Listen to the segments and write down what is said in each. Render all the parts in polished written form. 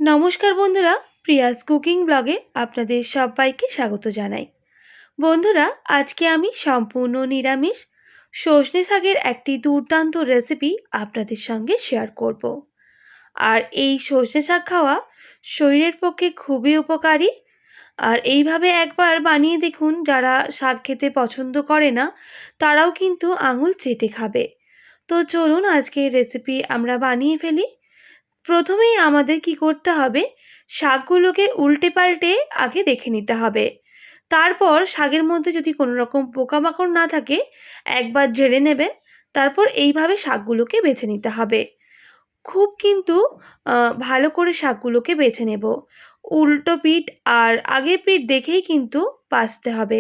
নমস্কার বন্ধুরা, Prius cooking ব্লগে আপনাদের সবাইকে স্বাগত জানাই। বন্ধুরা, আজকে আমি সম্পূর্ণ নিরামিষ সজনে শাকের একটি দুর্দান্ত রেসিপি আপনাদের সঙ্গে শেয়ার করব। আর এই সজনে শাক খাওয়া শরীরের পক্ষে খুবই উপকারী। আর এইভাবে একবার বানিয়ে দেখুন, যারা শাক খেতে পছন্দ করে না তারাও কিন্তু আঙুল চেটে খাবে। তো চলুন আজকের রেসিপি আমরা বানিয়ে ফেলি। প্রথমেই আমাদের কি করতে হবে, শাকগুলোকে উল্টে পাল্টে আগে দেখে নিতে হবে। তারপর শাকের মধ্যে যদি কোনো রকম পোকামাকড় না থাকে একবার ঝেড়ে নেবেন। তারপর এইভাবে শাকগুলোকে বেছে নিতে হবে। খুব কিন্তু ভালো করে শাকগুলোকে বেছে নেব। উল্টো পিঠ আর আগের পিঠ দেখেই কিন্তু বাছতে হবে,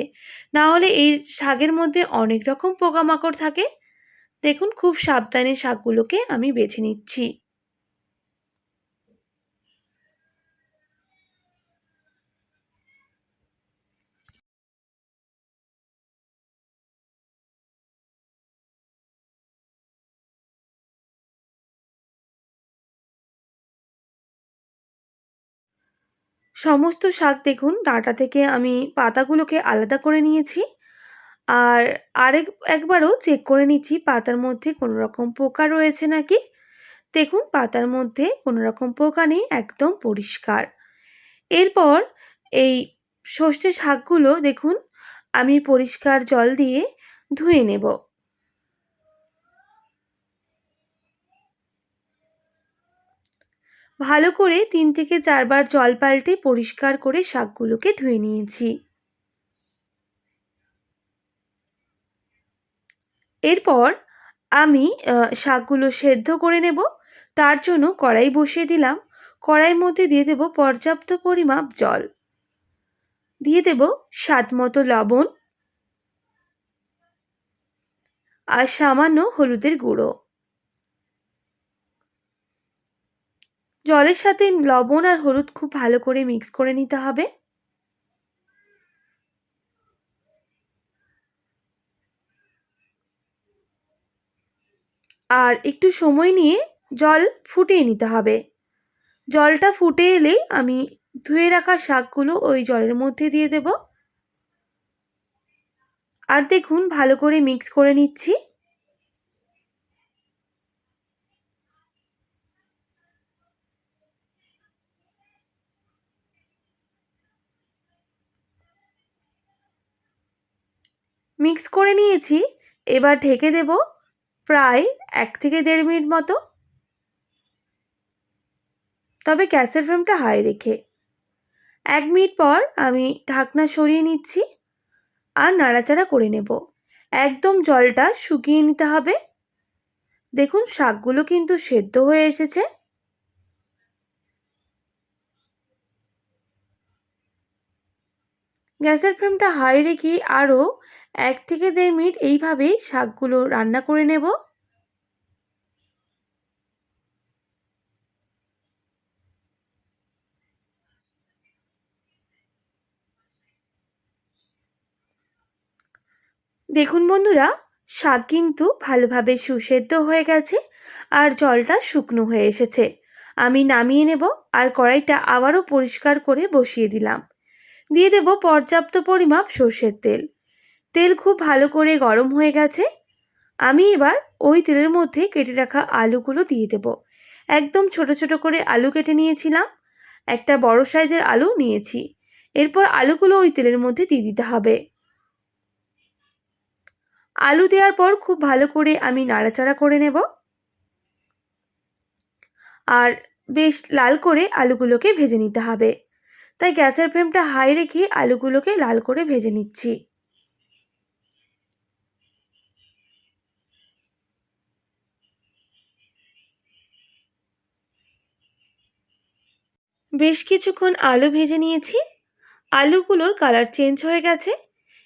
না হলে এই শাকের মধ্যে অনেক রকম পোকামাকড় থাকে। দেখুন, খুব সাবধানে শাকগুলোকে আমি বেছে নিচ্ছি। সমস্ত শাক দেখুন, ডাঁটা থেকে আমি পাতাগুলোকে আলাদা করে নিয়েছি। আর একবারও চেক করে নিচ্ছি পাতার মধ্যে কোনো রকম পোকা রয়েছে নাকি। দেখুন, পাতার মধ্যে কোনো রকম পোকা নেই, একদম পরিষ্কার। এরপর এই সর্ষে শাকগুলো দেখুন, আমি পরিষ্কার জল দিয়ে ধুয়ে নেব। ভালো করে 3 থেকে 4 বার জল পাল্টে পরিষ্কার করে শাকগুলোকে ধুয়ে নিয়েছি। এরপর আমি শাকগুলো সেদ্ধ করে নেব। তার জন্য কড়াই বসিয়ে দিলাম। কড়াইয়ের মধ্যে দিয়ে দেব পর্যাপ্ত পরিমাপ জল। দিয়ে দেব স্বাদ মতো লবণ আর সামান্য হলুদের গুঁড়ো। জলের সাথে লবণ আর হলুদ খুব ভালো করে মিক্স করে নিতে হবে। আর একটু সময় নিয়ে জল ফুটিয়ে নিতে হবে। জলটা ফুটে এলেই আমি ধুয়ে রাখা শাকগুলো ওই জলের মধ্যে দিয়ে দেব। আর দেখুন, ভালো করে মিক্স করে নিচ্ছি। মিক্স করে নিয়েছি। এবার ঢেকে দেব প্রায় 1 থেকে 1.5 মিনিট মতো। তবে গ্যাসের ফ্লেমটা হাই রেখে। 1 মিনিট পর আমি ঢাকনা সরিয়ে নিচ্ছি আর নাড়াচাড়া করে নেব। একদম জলটা শুকিয়ে নিতে হবে। দেখুন, শাকগুলো কিন্তু সেদ্ধ হয়ে এসেছে। গ্যাসের ফ্লেমটা হাই রেখে আরও 1 থেকে 1.5 মিনিট এইভাবেই শাকগুলো রান্না করে নেব। দেখুন বন্ধুরা, শাক কিন্তু ভালোভাবে সুসেদ্ধ হয়ে গেছে আর জলটা শুকনো হয়ে এসেছে। আমি নামিয়ে নেব আর কড়াইটা আবারও পরিষ্কার করে বসিয়ে দিলাম। দিয়ে দেব পর্যাপ্ত পরিমাপ সর্ষের তেল। তেল খুব ভালো করে গরম হয়ে গেছে। আমি এবার ওই তেলের মধ্যে কেটে রাখা আলুগুলো দিয়ে দেব। একদম ছোট ছোট করে আলু কেটে নিয়েছিলাম। একটা বড় সাইজের আলু নিয়েছি। এরপর আলুগুলো ওই তেলের মধ্যে দিয়ে দিতে হবে। আলু দেওয়ার পর খুব ভালো করে আমি নাড়াচাড়া করে নেব। আর বেশ লাল করে আলুগুলোকে ভেজে নিতে হবে। তাই গ্যাসের ফ্লেমটা হাই রেখে আলুগুলোকে লাল করে ভেজে নিচ্ছি। বেশ কিছুক্ষণ আলু ভেজে নিয়েছি। আলুগুলোর কালার চেঞ্জ হয়ে গেছে।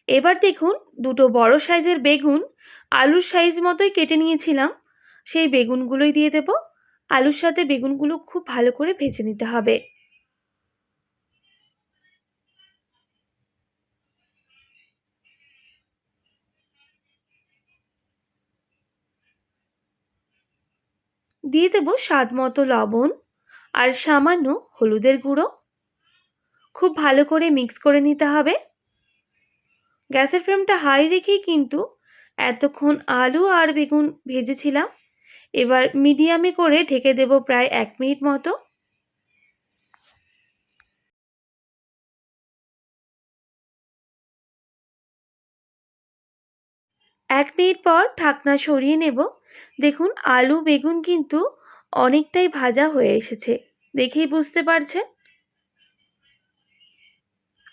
এবার দেখুন, দুটো বড় সাইজের বেগুন আলুর সাইজ মতোই কেটে নিয়েছিলাম, সেই বেগুনগুলোই দিয়ে দেব। আলুর সাথে বেগুনগুলো খুব ভালো করে ভেজে নিতে হবে। দিয়ে দেব স্বাদ মতো লবণ আর সামান্য হলুদের গুঁড়ো। খুব ভালো করে মিক্স করে নিতে হবে। গ্যাসের ফ্লেমটা হাই রেখেই কিন্তু এতক্ষণ আলু আর বেগুন ভেজেছিলাম। এবার মিডিয়ামে করে ঢেকে দেব প্রায় 1 মিনিট মতো। 1 মিনিট পর ঢাকনা সরিয়ে নেব। দেখুন আলু বেগুন কিন্তু অনেকটাই ভাজা হয়ে এসেছে, দেখেই বুঝতে পারছেন।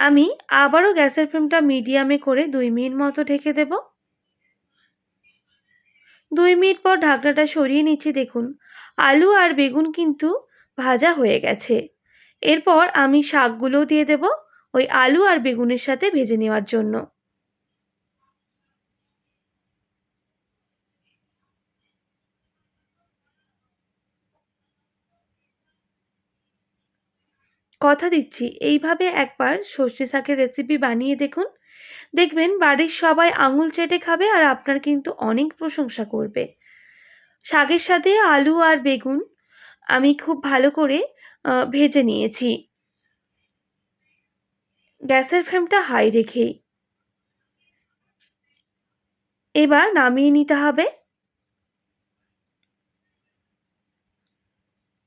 আমি আবারও গ্যাসের ফ্লেমটা মিডিয়ামে করে 2 মিনিট মতো ঢেকে দেব। 2 মিনিট পর ঢাকনাটা সরিয়ে নিচ্ছি। দেখুন আলু আর বেগুন কিন্তু ভাজা হয়ে গেছে। এরপর আমি শাকগুলোও দিয়ে দেব ওই আলু আর বেগুনের সাথে ভেজে নেওয়ার জন্য। কথা দিচ্ছি এইভাবে একবার সর্ষে শাকের রেসিপি বানিয়ে দেখুন। দেখবেন বাড়ির সবাই আঙুল চেটে খাবে আর আপনার কিন্তু অনেক প্রশংসা করবে। শাকের সাথে আলু আর বেগুন আমি খুব ভালো করে ভেজে নিয়েছি গ্যাসের ফ্লেমটা হাই রেখেই। এবার নামিয়ে নিতে হবে।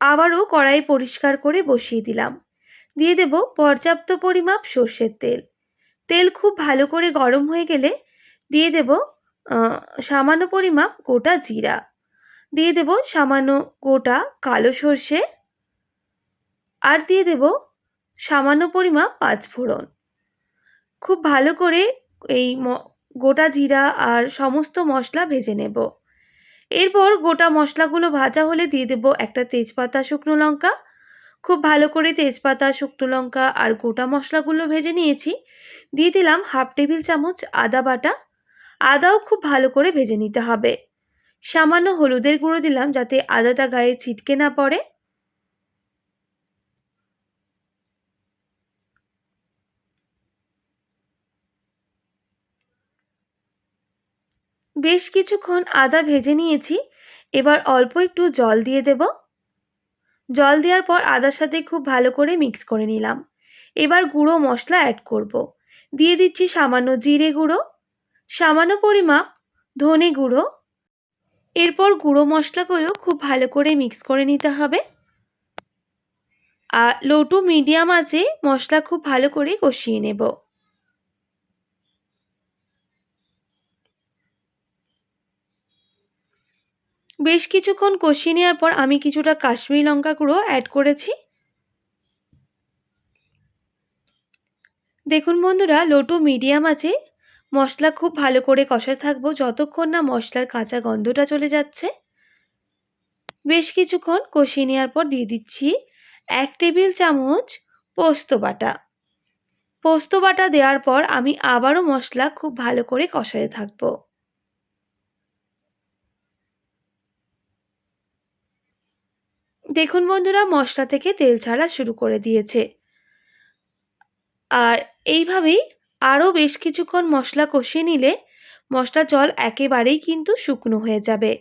আবারও কড়াই পরিষ্কার করে বসিয়ে দিলাম। দিয়ে দেব পর্যাপ্ত পরিমাপ সর্ষের তেল। তেল খুব ভালো করে গরম হয়ে গেলে দিয়ে দেব সামান্য পরিমাপ গোটা জিরা। দিয়ে দেব সামান্য গোটা কালো সর্ষে। আর দিয়ে দেব সামান্য পরিমাপ পাঁচফোড়ন। খুব ভালো করে এই গোটা জিরা আর সমস্ত মশলা ভেজে নেব। এরপর গোটা মশলাগুলো ভাজা হলে দিয়ে দেব একটা তেজপাতা, শুকনো লঙ্কা। খুব ভালো করে তেজপাতা, শুকনো লঙ্কা আর গোটা মশলাগুলো ভেজে নিয়েছি। দিয়ে দিলাম হাফ টেবিল চামচ আদা বাটা। আদাও খুব ভালো করে ভেজে নিতে হবে। সামান্য হলুদের গুঁড়ো দিলাম যাতে আদাটা গায়ে ছিটকে না পড়ে। বেশ কিছুক্ষণ আদা ভেজে নিয়েছি। এবার অল্প একটু জল দিয়ে দেব। জল দেওয়ার পর আদার সাথে খুব ভালো করে মিক্স করে নিলাম। এবার গুঁড়ো মশলা অ্যাড করব। দিয়ে দিচ্ছি সামান্য জিরে গুঁড়ো, সামান্য পরিমাপ ধনে গুঁড়ো। এরপর গুঁড়ো মশলাগুলো খুব ভালো করে মিক্স করে নিতে হবে। আর লো টু মিডিয়াম আঁচে মশলা খুব ভালো করে কষিয়ে নেব। বেশ কিছুক্ষণ কষিয়ে নেওয়ার পর আমি কিছুটা কাশ্মীরি লঙ্কা গুঁড়ো অ্যাড করেছি। দেখুন বন্ধুরা, লো টু মিডিয়াম আঁচে মশলা খুব ভালো করে কষাতে থাকবো যতক্ষণ না মশলার কাঁচা গন্ধটা চলে যাচ্ছে। বেশ কিছুক্ষণ কষিয়ে নেওয়ার পর দিয়ে দিচ্ছি 1 টেবিল চামচ পোস্ত বাটা। পোস্ত বাটা দেওয়ার পর আমি আবারও মশলা খুব ভালো করে কষাতে থাকবো। দেখুন বন্ধুরা, মশলা থেকে তেল ছাড়া শুরু করে দিয়েছে। আর এইভাবেই আরও বেশ কিছুক্ষণ মশলা কষিয়ে নিলে মশলার জল একেবারেই কিন্তু শুকনো হয়ে যাবে।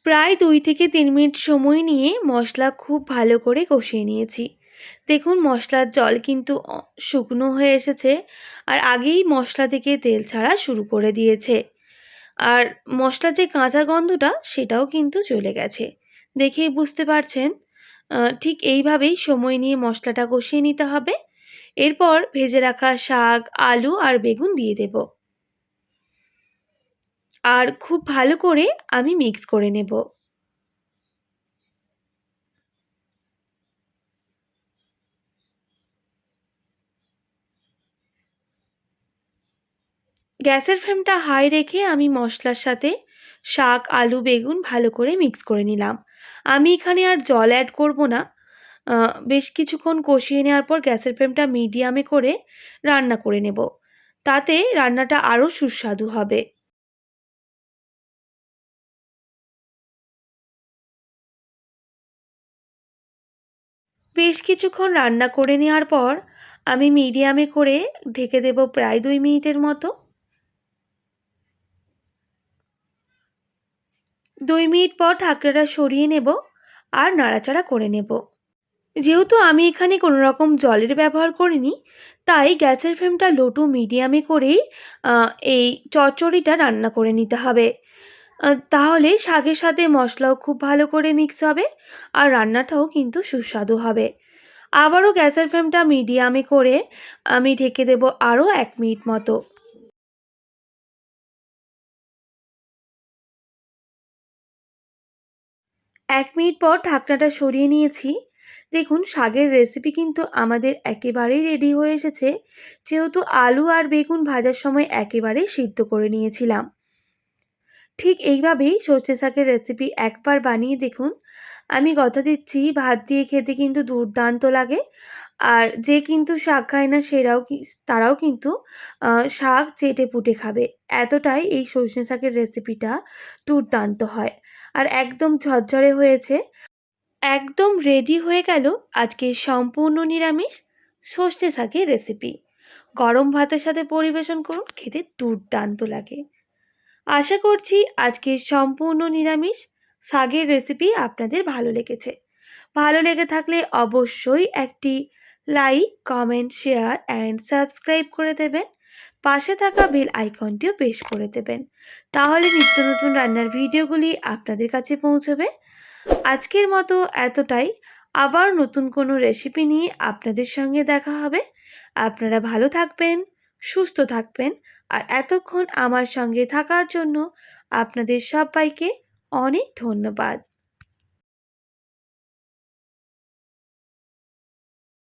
প্রায় 2 থেকে 3 মিনিট সময় নিয়ে মশলা খুব ভালো করে কষিয়ে নিয়েছি। দেখুন মশলার জল কিন্তু শুকনো হয়ে এসেছে আর আগেই মশলা থেকে তেল ছাড়া শুরু করে দিয়েছে। আর মশলার যে কাঁচা গন্ধটা সেটাও কিন্তু চলে গেছে। দেখেই বুঝতে পারছেন। ঠিক এইভাবেই সময় নিয়ে মশলাটা কষিয়ে নিতে হবে। এরপর ভেজে রাখা শাক, আলু আর বেগুন দিয়ে দেব। আর খুব ভালো করে আমি মিক্স করে নেব। গ্যাসের ফ্লেমটা হাই রেখে আমি মশলার সাথে শাক, আলু, বেগুন ভালো করে মিক্স করে নিলাম। আমি এখানে আর জল অ্যাড করব না। বেশ কিছুক্ষণ কষিয়ে নেওয়ার পর গ্যাসের ফ্লেমটা মিডিয়ামে করে রান্না করে নেব। তাতে রান্নাটা আরও সুস্বাদু হবে। বেশ কিছুক্ষণ রান্না করে নেওয়ার পর আমি মিডিয়ামে করে ঢেকে দেব প্রায় 2 মিনিটের মতো। 2 মিনিট পর ঢাকনাটা সরিয়ে নেব আর নাড়াচাড়া করে নেব। যেহেতু আমি এখানে কোনো রকম জলের ব্যবহার করিনি, তাই গ্যাসের ফ্লেমটা লো টু মিডিয়ামে করেই আ এই চচ্চড়িটা রান্না করে নিতে হবে। তাহলে শাকের সাথে মশলাও খুব ভালো করে মিক্স হবে আর রান্নাটাও কিন্তু সুস্বাদু হবে। আবারও গ্যাসের ফ্লেমটা মিডিয়ামে করে আমি ঢেকে দেব আরও 1 মিনিট মতো। 1 মিনিট পর ঢাকনাটা সরিয়ে নিয়েছি। দেখুন শাকের রেসিপি কিন্তু আমাদের একেবারেই রেডি হয়ে এসেছে। যেহেতু আলু আর বেগুন ভাজার সময় একেবারেই সিদ্ধ করে নিয়েছিলাম। ঠিক এইভাবেই সর্ষে শাকের রেসিপি একবার বানিয়ে দেখুন। আমি কথা দিচ্ছি ভাত দিয়ে খেতে কিন্তু দুর্দান্ত লাগে। আর যে কিন্তু শাক খায় না তারাও কিন্তু শাক চেটেপুটে খাবে। এতটাই এই সজনে শাকের রেসিপিটা দুর্দান্ত হয়। আর একদম ঝরঝরে হয়েছে। একদম রেডি হয়ে গেল আজকের সম্পূর্ণ নিরামিষ সর্ষে শাকের রেসিপি। গরম ভাতের সাথে পরিবেশন করুন, খেতে দুর্দান্ত লাগে। আশা করছি আজকের সম্পূর্ণ নিরামিষ শাকের রেসিপি আপনাদের ভালো লেগেছে। ভালো লেগে থাকলে অবশ্যই একটি like, comment, share and subscribe করে দেবেন। পাশে থাকা বেল আইকনটিও প্রেস করে দেবেন। তাহলে নিত্য নতুন রান্নার ভিডিওগুলি আপনাদের কাছে পৌঁছবে। আজকের মতো এতটাই। আবার নতুন কোনো রেসিপি নিয়ে আপনাদের সঙ্গে দেখা হবে। আপনারা ভালো থাকবেন, সুস্থ থাকবেন। আর এতক্ষণ আমার সঙ্গে থাকার জন্য আপনাদের সবাইকে অনেক ধন্যবাদ।